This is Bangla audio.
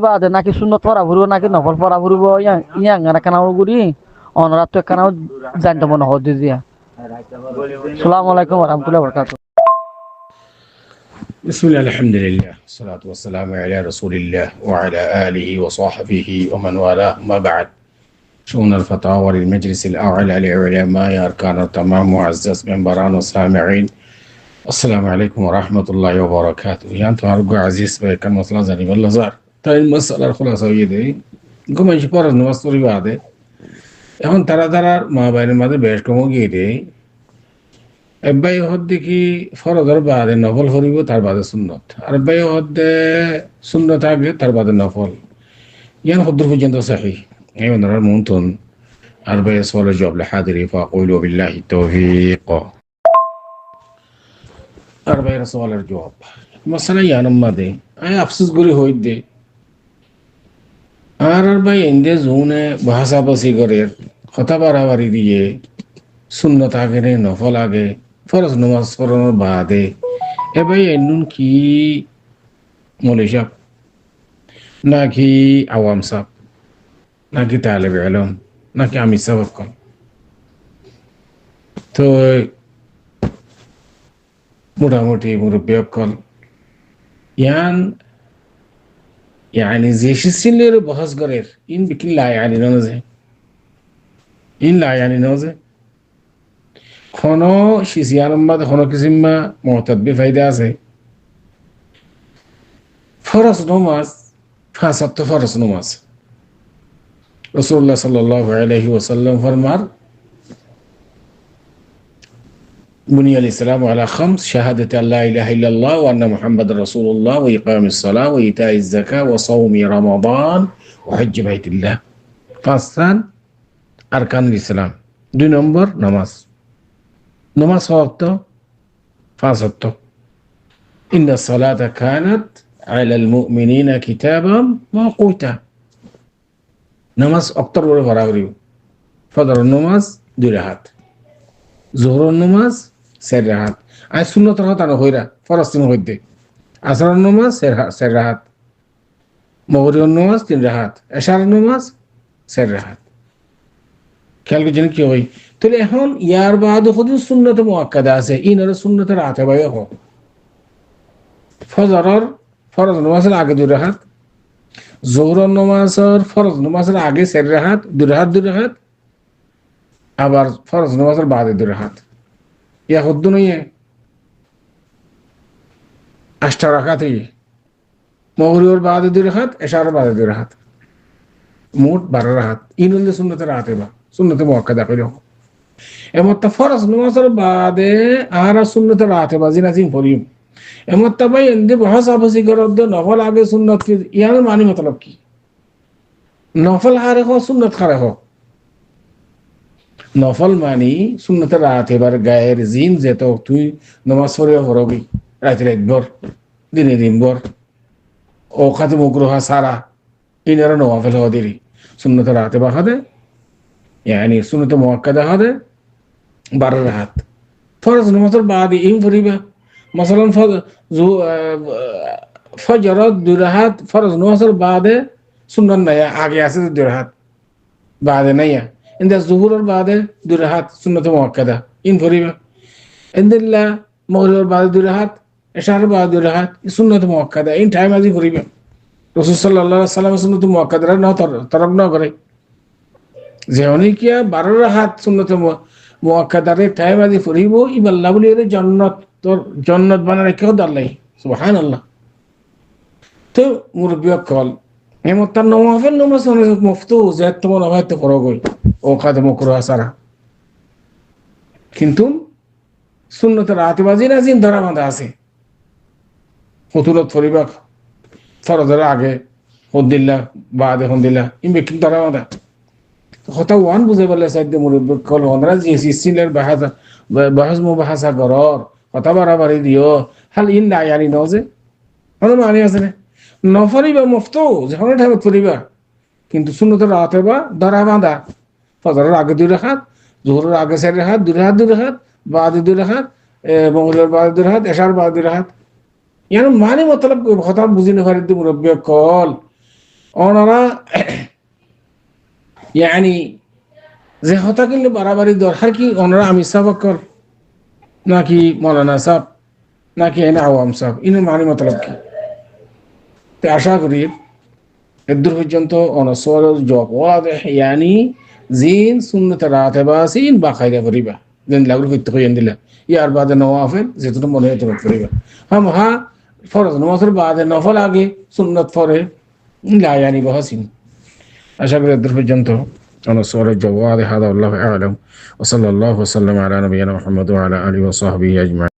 বাদে নাকি সুন্নত পড়া ফুরব নাকি নফল পড়া ফুরব ইয়া না কানাও গুড়ি অনরা তো কানাও জানতে মনে হদি দিয়া আসসালামু আলাইকুম ওয়া রাহমাতুল্লাহি ওয়া বারাকাতুহু بسم الله الحمد لله والصلاة والسلام على رسول الله وعلى آله وصحبه ومن والاه ما بعد شؤون الفتاوى للمجلس الأعلى لعلماء أركان التمام معزز منبران وسامعين السلام عليكم ورحمة الله وبركاته يعني أرجو عزيز كان مثلا زني والله زار طيب المسألة الخلاصة دي قم يشبر الناس تري بعده এখন তারা মা বাইরের মাঝে বেশ কমও গিয়ে দেয় এব্বাই হদ্দে কি ফরজের বাদে নফল ফরিব তার বাদে সুন্নত আর এব্বাই হদ্দে সুন্নত আগে তার বাদে নফল ইয়ান হদ্দুর পর্যন্ত সাহি এই ওনার মুনতুন আর বাই সওয়াল জবাব لحاضري فاقول بالله التوفيق আর বাই সওয়ালের জবাব মাসালা ইয়ান মাদে আই আফসোস করি হই দে আর বাই ইন্দে জুনে ভাষা বসি করে কথা বাড়াবাড়ি দিয়ে সুন্নত আগে নে নফল আগে ফরজ নামাজ পড়ানোর বাদে এ ভাই এনুন কি মৌলভী সাহেব নাকি আওয়াম সাহেব নাকি তালেব ইলম নাকি আমি সাহেব কল তো মোটামুটি মুরব্বী কল يعني زي شسيلر بحث غير إن بكل لا يعني نوزه إن لا يعني نوزه خانو شيسيان ماد خانو كسيما معتد بفايدة আছে فرض نماز فاسد فرض نماز رسول الله صلى الله عليه وسلم فرمار بني الإسلام على خمس شهادة أن لا إله إلا الله وأن محمد رسول الله وإقام الصلاة وإيتاء الزكاة وصوم رمضان وحج بيت الله فاستان أركان الإسلام دو نمبر نماز وقته فاسدته إن الصلاة كانت على المؤمنين كتابا موقوتا نماز أكتر ولا فراغريو فضل النماز دو رهات ظهر النماز سر رهات أي سنة رهات أنا هيرا فرستين هيدي عصر النماز سر رهات مغرب النماز تين رهات عشاء النماز سر رهات খেয়াল করছেন কি হয় তাহলে এখন ইয়ার বাদে খুদ সুন্নত মুআক্কাদা আছে ইনার সুন্নত রাতেবায় হ ফজরের ফরজ নামাজের আগে দুই রাকাত যোহরের নামাজের ফরজ নামাজের আগে চার রাকাত দুই রাকাত আবার ফরজ নামাজের বাদে দুই রাকাত ইয়া হদ্দ নয় 8 রাকাত মাগরিবের বাদে দুই রাকাত এশার বাদে দুই রাকাত মোট 12 রাকাত ইনলে সুন্নত রাতেবা সুন্নত মুআক্কাদা কইলো এমত ফরজ নামাজের বাদে আর সুন্নত রাতেবা জিনাজিম পড়িম এমত ভাই এন্ডে বহস আবসি করদ নফল আগে সুন্নত কি ইয়ার মানে মতলব কি নফল হারে হ সুন্নত খারে হ নফল মানি সুন্নত রাতেবার গায়ের জিন যেত তুই নামাজ পড়ে হরবি রাতে একবার দিনে দিনবার ও খাতে মুকরুহা সারা ইনারা নফল হদিরি সুন্নত রাতেবা হদে يعني سنة مؤكدة هذا بررهات فرض نماز بعد إن فريبة مثلا فجر درهات فرض نماز بعد سنة نيا آگے آسے درهات بعد نيا عند الظهور بعد درهات سنة مؤكدة إن فريبة عند الله مغرب بعد درهات إشارة بعد درهات سنة مؤكدة إن تايم هذه فريبة رسول صلى الله عليه وسلم سنة مؤكدة না তরক না করে যেমনি কিয়া 12 রাকাত সুন্নত মুআক্কাদারে টাইম আদি পড়িব ইবাল্লাহ বলি এর জান্নাত বানারে কেউ দাল্লাই সুবহানাল্লাহ তো মুরব্বিয়া কল এমত নওয়াফল নামাজ মুফতু জাত তোমার হয়তো করগই ও কাদে মুকরুহা সারা কিন্তু সুন্নত রাতবাজি না জিন ধরা বাঁধা আছে ফতুলত পড়িবা ফরজের আগে হদিল্লাহ বাদে হদিল্লাহ ইমবে কি ধরা বাঁধা হতা ওয়ান বুঝে বলে সাইড মুরব্বী কল ওনারা যে সিসিলের বাহাস মুবাহাসা গরর কথা বাড়াবাড়ি দিও হাল ইন না ইয়ানি নজে হলো মানি আছে না নফরিবা মুফতু যখন ঠাবে পড়িবা কিন্তু সুন্নত রাতে বা ধরা বাঁধা ফজরের আগে 2 রাকাত যোহরের আগে 4 রাকাত 2 রাকাত বাদে 2 রাকাত মগরিবের বাদে 2 রাকাত এশার বাদে 2 রাকাত ইয়ানি মানে মতলব কথা বুঝিনে পারি মুরব্বী কল ওনারা ইয়ানি যে হতা কিনলে বাড়াবাড়ি দরকার কি ওনারা আমি সাবকর নাকি মৌলানা সাহেব নাকি এনে আওয়াম সাহেব ইনের মানে মতলব কি তো আশা করি এদূর পর্যন্ত অনসর জবাব ওয়াদেহ ইয়ানি জিন সুন্নত রাতেবাসিন বাকায়দা করিবা যেন লাগলো হইতে কইন দিলা ইয়ার বাদে নওয়াফিল যেটুকু মনে হইতে করিবা হ্যাঁ ফরজ নামাজের বাদে নফল আগে সুন্নত পরে লা ইয়ানি বহাসিন আশা করি এদূর পর্যন্ত অনসর জবাব হাদা আল্লাহু আ'লাম ওয়া সাল্লাল্লাহু ওয়া সাল্লাম আলা নবিয়িনা মুহাম্মদ ওয়া আলা আলিহি ওয়া সাহবিহি আজমাইন